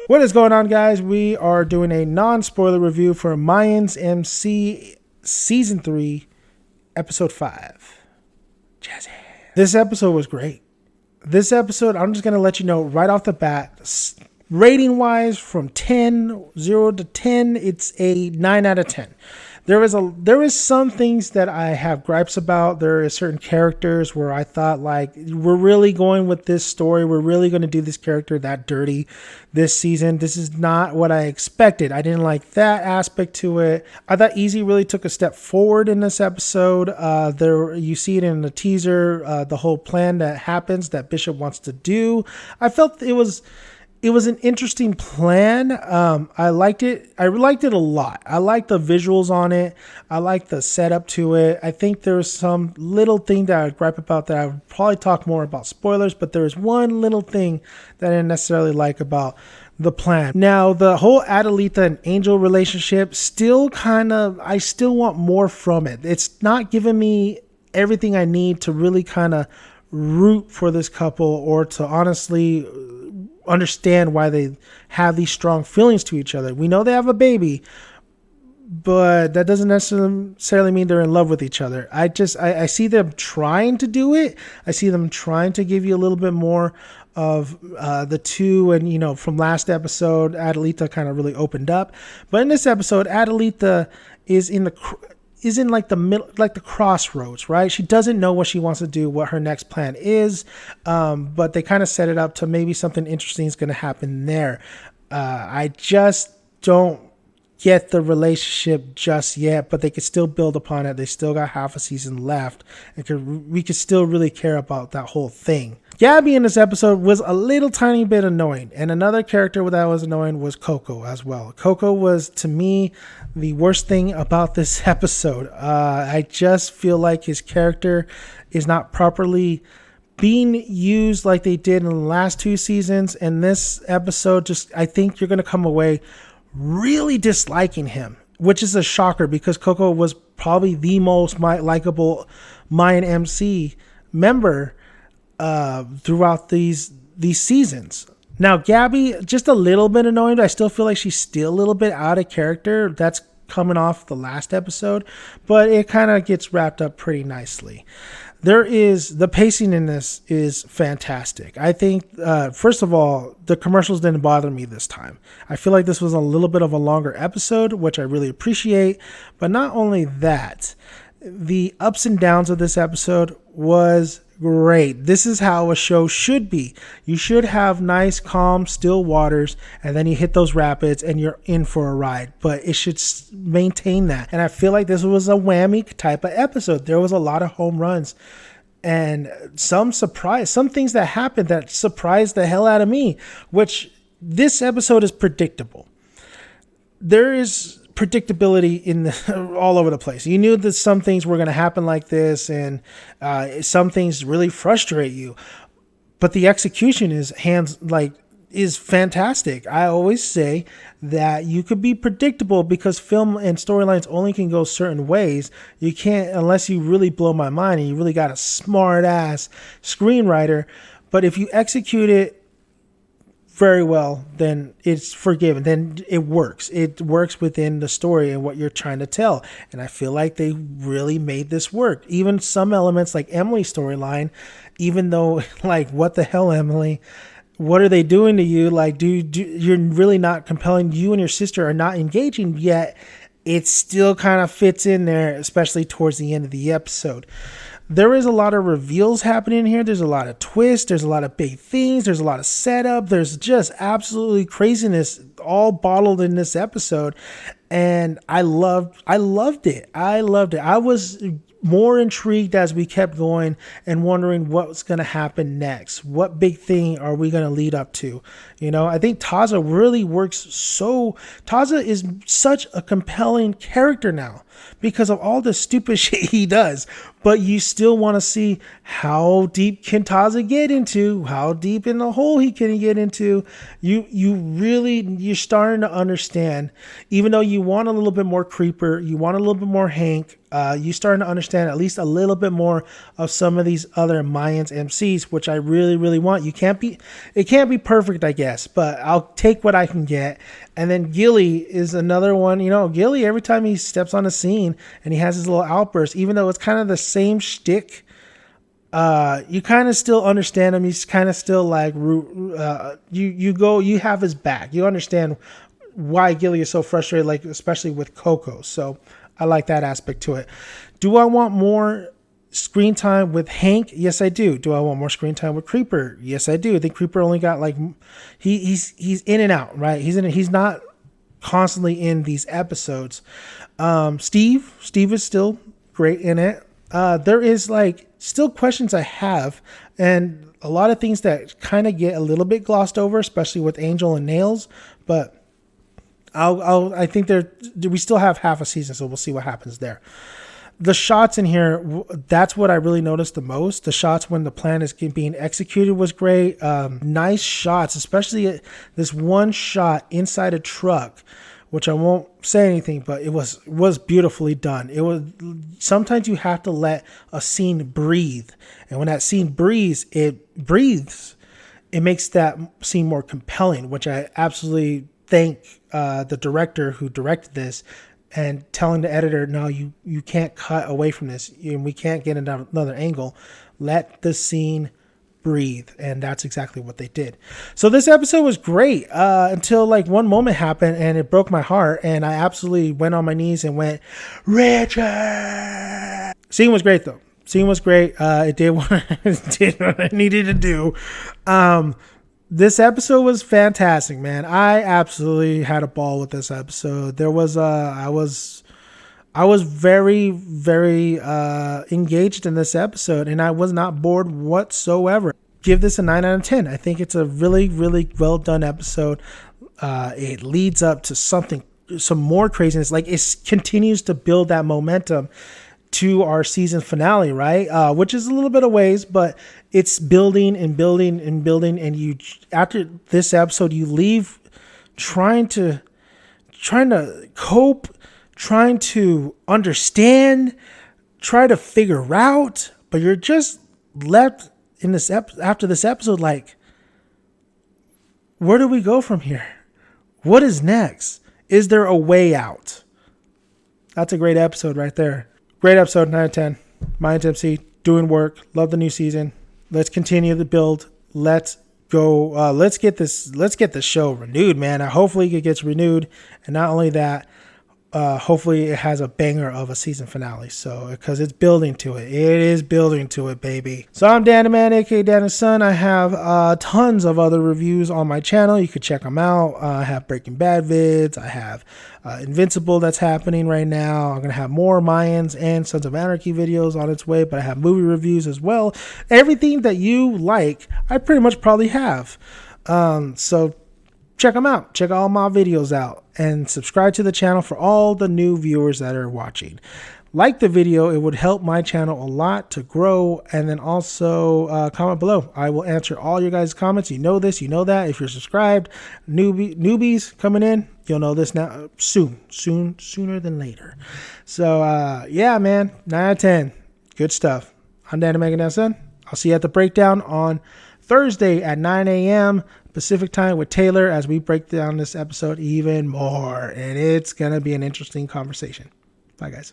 What is going on, guys? We are doing a non-spoiler review for Mayans MC Season 3, Episode 5. Jazzy. This episode was great. This episode, I'm just going to let you know right off the bat, rating-wise, from 0 to 10, it's a 9 out of 10. There is some things that I have gripes about. There are certain characters where I thought, like, we're really going with this story. We're really going to do this character that dirty this season. This is not what I expected. I didn't like that aspect to it. I thought Easy really took a step forward in this episode. You see it in the teaser, the whole plan that happens that Bishop wants to do. I felt it was an interesting plan. I liked it. I liked it a lot. I liked the visuals on it. I liked the setup to it. I think there's some little thing that I would gripe about that I would probably talk more about spoilers, but there's one little thing that I didn't necessarily like about the plan. Now, the whole Adelita and Angel relationship, I still want more from it. It's not giving me everything I need to really kind of root for this couple or to honestly understand why they have these strong feelings to each other. We know they have a baby, but that doesn't necessarily mean they're in love with each other. I see them trying to do it. I see them trying to give you a little bit more of the two, and from last episode, Adelita kind of really opened up. But in this episode, Adelita is in like the middle, like the crossroads, right? She doesn't know what she wants to do, what her next plan is, but they kind of set it up to maybe something interesting is going to happen there. I just don't get the relationship just yet, but they could still build upon it. They still got half a season left, and we could still really care about that whole thing. Gabby in this episode was a little tiny bit annoying, and another character that was annoying was Coco as well. Coco was, to me, the worst thing about this episode. I just feel like his character is not properly being used like they did in the last two seasons, and this episode, I think you're going to come away really disliking him, which is a shocker because Coco was probably the most likable Mayan MC member throughout these seasons. Now, Gabby, just a little bit annoying. I still feel like she's still a little bit out of character. That's coming off the last episode, but it kind of gets wrapped up pretty nicely. The pacing in this is fantastic. I think, first of all, the commercials didn't bother me this time. I feel like this was a little bit of a longer episode, which I really appreciate. But not only that, the ups and downs of this episode was great. This is how a show should be. You should have nice, calm, still waters, and then you hit those rapids and you're in for a ride. But it should maintain that. And I feel like this was a whammy type of episode. There was a lot of home runs and some things that happened that surprised the hell out of me, which this episode is predictable. There is predictability all over the place. You knew that some things were going to happen like this, and some things really frustrate you, but the execution is fantastic. I always say that you could be predictable because film and storylines only can go certain ways. You can't unless you really blow my mind and you really got a smart ass screenwriter. But if you execute it very well, then it's forgiven. Then it works. It works within the story and what you're trying to tell. And I feel like they really made this work. Even some elements like Emily's storyline, even though, like, what the hell, Emily? What are they doing to you? Like, you're really not compelling. You and your sister are not engaging yet. It still kind of fits in there, especially towards the end of the episode. There is a lot of reveals happening here. There's a lot of twists. There's a lot of big things. There's a lot of setup. There's just absolutely craziness all bottled in this episode. And I loved it. I was more intrigued as we kept going and wondering what's going to happen next. What big thing are we going to lead up to? I think Taza really works. Taza is such a compelling character now because of all the stupid shit he does. But you still want to see how deep can Taza get into, how deep in the hole he can get into. You're starting to understand, even though you want a little bit more Creeper, you want a little bit more Hank, You starting to understand at least a little bit more of some of these other Mayans MCs, which I really, really want. It can't be perfect, I guess, but I'll take what I can get. And then Gilly is another one. Gilly, every time he steps on a scene and he has his little outburst, even though it's kind of the same shtick, you kind of still understand him. He's kind of still like, you have his back. You understand why Gilly is so frustrated, like especially with Coco. So I like that aspect to it. Do I want more screen time with Hank? Yes, I do. Do I want more screen time with Creeper? Yes, I do. I think Creeper only got like he's in and out, right? He's not constantly in these episodes. Steve is still great in it. There is like still questions I have, and a lot of things that kind of get a little bit glossed over, especially with Angel and Nails. But I think we still have half a season, so we'll see what happens there. The shots in here, that's what I really noticed the most. The shots when the plan is being executed was great. Nice shots, especially this one shot inside a truck, which I won't say anything, but it was beautifully done. Sometimes you have to let a scene breathe, and when that scene breathes, it makes that scene more compelling, which I absolutely thank the director who directed this, and telling the editor, no, you can't cut away from this, we can't get another angle. Let the scene breathe, and that's exactly what they did. So this episode was great until like one moment happened and it broke my heart, and I absolutely went on my knees and went, Richard. Scene was great though. It did what I needed to do. This episode was fantastic, man. I absolutely had a ball with this episode. There was I was very, very engaged in this episode, and I was not bored whatsoever. Give this a 9 out of 10. I think it's a really, really well done episode. It leads up to some more craziness. Like it continues to build that momentum to our season finale, right? Which is a little bit of ways, but it's building and building and building. And you, after this episode, you leave trying to cope, trying to understand, try to figure out, but you're just left in this after this episode like, where do we go from here? What is next? Is there a way out? That's a great episode right there. Great episode, 9 out of 10. Mayans MC, doing work. Love the new season. Let's continue the build. Let's go. Let's get this show renewed, man. Hopefully it gets renewed. And not only that, hopefully it has a banger of a season finale. So, because it's building to it. It is building to it, baby. So I'm Dan the Man, aka Dan's Son. I have tons of other reviews on my channel. You could check them out. I have Breaking Bad vids. I have Invincible that's happening right now. I'm going to have more Mayans and Sons of Anarchy videos on its way, but I have movie reviews as well. Everything that you like, I pretty much probably have. So check them out. Check all my videos out and subscribe to the channel for all the new viewers that are watching. Like the video, it would help my channel a lot to grow. And then also comment below. I will answer all your guys' comments. You know this, you know that. If you're subscribed, newbies coming in, you'll know this now sooner than later. So yeah, man, 9 out of 10. Good stuff. I'm Dan the Son. I'll see you at the breakdown on Thursday at 9 a.m. Pacific time with Taylor as we break down this episode even more. And it's going to be an interesting conversation. Bye, guys.